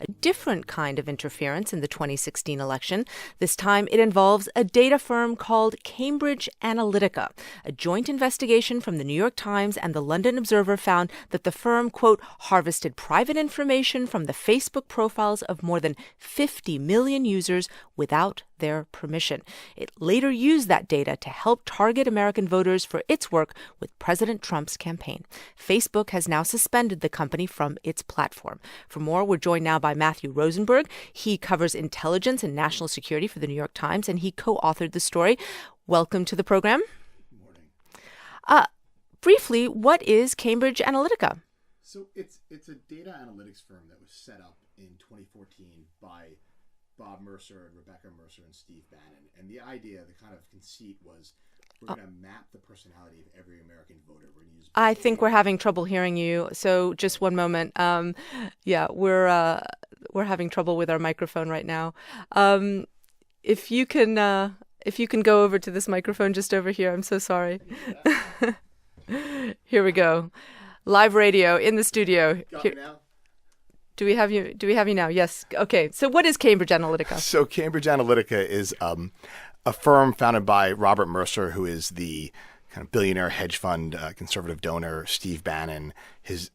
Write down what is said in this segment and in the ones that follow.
a different kind of interference in the 2016 election. This time it involves a data firm called Cambridge Analytica. A joint investigation from the New York Times and the London Observer found that the firm, quote, harvested private information from the Facebook profiles of more than 50 million users without their permission. It later used that data to help target American voters for its work with President Trump's campaign. Facebook has now suspended the company from its platform. For more, we're joined now by Matthew Rosenberg. He covers intelligence and national security for the New York Times, and he co-authored the story. Welcome to the program. Good morning. Briefly, what is Cambridge Analytica? So it's a data analytics firm that was set up in 2014 by Bob Mercer and Rebecca Mercer and Steve Bannon. And the idea, the kind of conceit was we're going to map the personality of every American voter. We're going to use I think we're having trouble hearing you. So just one moment. We're having trouble with our microphone right now. If you can go over to this microphone just over here. I'm so sorry. Here we go. Live radio in the studio. Got me now? Do we have you now? Yes. Okay. So what is Cambridge Analytica? So Cambridge Analytica is a firm founded by Robert Mercer, who is the kind of billionaire hedge fund conservative donor, Steve Bannon,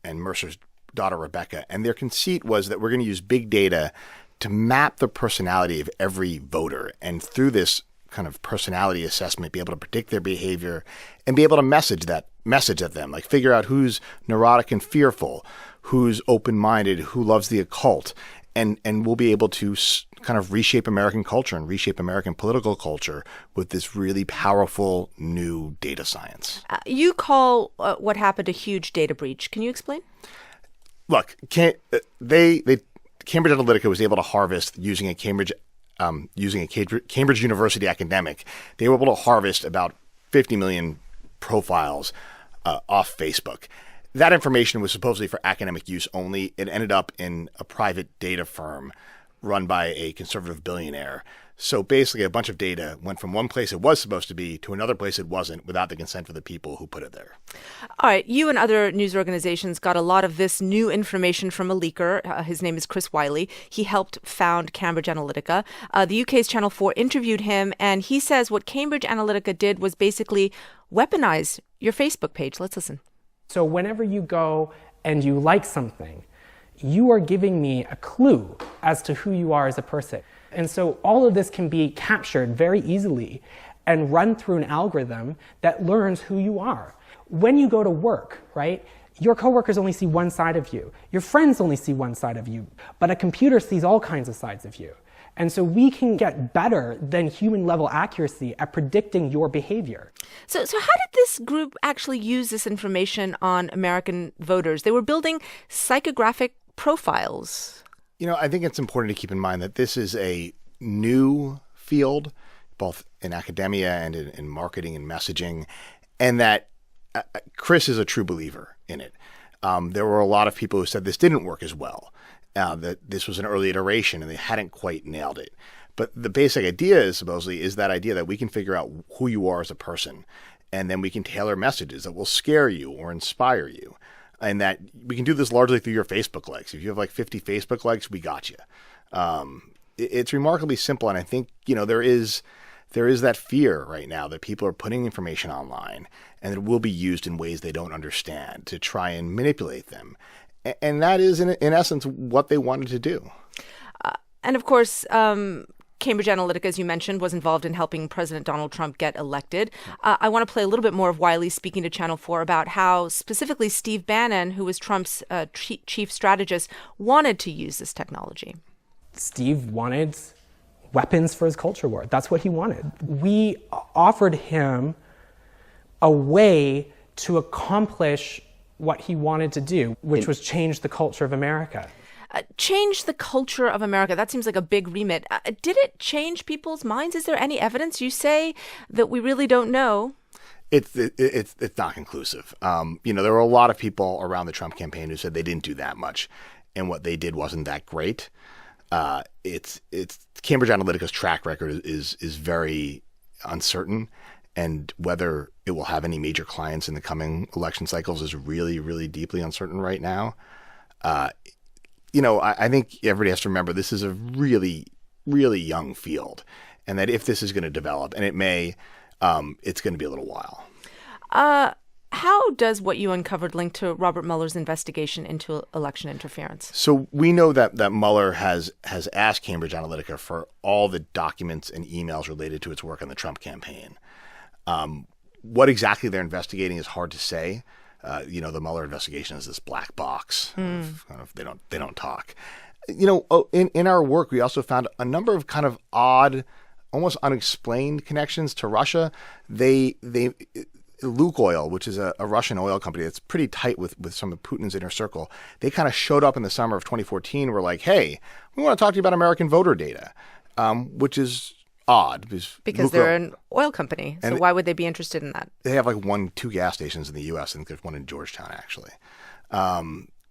and Mercer's daughter, Rebecca. And their conceit was that we're going to use big data to map the personality of every voter. And through this kind of personality assessment, be able to predict their behavior and be able to message at them, like figure out who's neurotic and fearful, who's open-minded, who loves the occult, and we'll be able to kind of reshape American culture and reshape American political culture with this really powerful new data science. You call what happened a huge data breach. Can you explain? Look, Cambridge Analytica was able to harvest using a Cambridge University academic. They were able to harvest about 50 million profiles off Facebook. That information was supposedly for academic use only. It ended up in a private data firm run by a conservative billionaire. So basically a bunch of data went from one place it was supposed to be to another place it wasn't without the consent of the people who put it there. All right. You and other news organizations got a lot of this new information from a leaker. His name is Chris Wiley. He helped found Cambridge Analytica. The UK's Channel 4 interviewed him, and he says what Cambridge Analytica did was basically weaponize your Facebook page. Let's listen. So whenever you go and you like something, you are giving me a clue as to who you are as a person. And so all of this can be captured very easily and run through an algorithm that learns who you are. When you go to work, right, your coworkers only see one side of you. Your friends only see one side of you. But a computer sees all kinds of sides of you. And so we can get better than human-level accuracy at predicting your behavior. So how did this group actually use this information on American voters? They were building psychographic profiles. You know, I think it's important to keep in mind that this is a new field, both in academia and in marketing and messaging, and that Chris is a true believer in it. There were a lot of people who said this didn't work as well, that this was an early iteration and they hadn't quite nailed it. But the basic idea is supposedly is that idea that we can figure out who you are as a person, and then we can tailor messages that will scare you or inspire you. And that we can do this largely through your Facebook likes. If you have like 50 Facebook likes, we got you. It's remarkably simple. And I think, you know, there is that fear right now that people are putting information online and it will be used in ways they don't understand to try and manipulate them. And that is, in essence, what they wanted to do. And of course, Cambridge Analytica, as you mentioned, was involved in helping President Donald Trump get elected. I want to play a little bit more of Wiley speaking to Channel 4 about how specifically Steve Bannon, who was Trump's chief strategist, wanted to use this technology. Steve wanted weapons for his culture war. That's what he wanted. We offered him a way to accomplish what he wanted to do, which was change the culture of America. Change the culture of America. That seems like a big remit. Did it change people's minds? Is there any evidence? You say that we really don't know. It's not conclusive. You know, there were a lot of people around the Trump campaign who said they didn't do that much, and what they did wasn't that great. It's Cambridge Analytica's track record is very uncertain, and whether it will have any major clients in the coming election cycles is really, really deeply uncertain right now. I think everybody has to remember this is a really, really young field, and that if this is going to develop, and it may, it's going to be a little while. How does what you uncovered link to Robert Mueller's investigation into election interference? So we know that Mueller has asked Cambridge Analytica for all the documents and emails related to its work on the Trump campaign. What exactly they're investigating is hard to say. The Mueller investigation is this black box. They don't talk. In our work, we also found a number of kind of odd, almost unexplained connections to Russia. Lukoil, which is a Russian oil company that's pretty tight with some of Putin's inner circle, they kind of showed up in the summer of 2014. Were like, hey, we want to talk to you about American voter data, which is odd. Because they're an oil company. So why would they be interested in that? They have like 1-2 gas stations in the U.S. I think there's one in Georgetown, actually.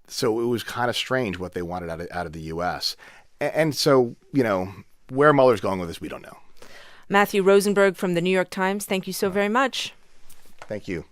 So it was kind of strange what they wanted out of the U.S. And so, where Mueller's going with this, we don't know. Matthew Rosenberg from the New York Times, thank you so very much. Thank you.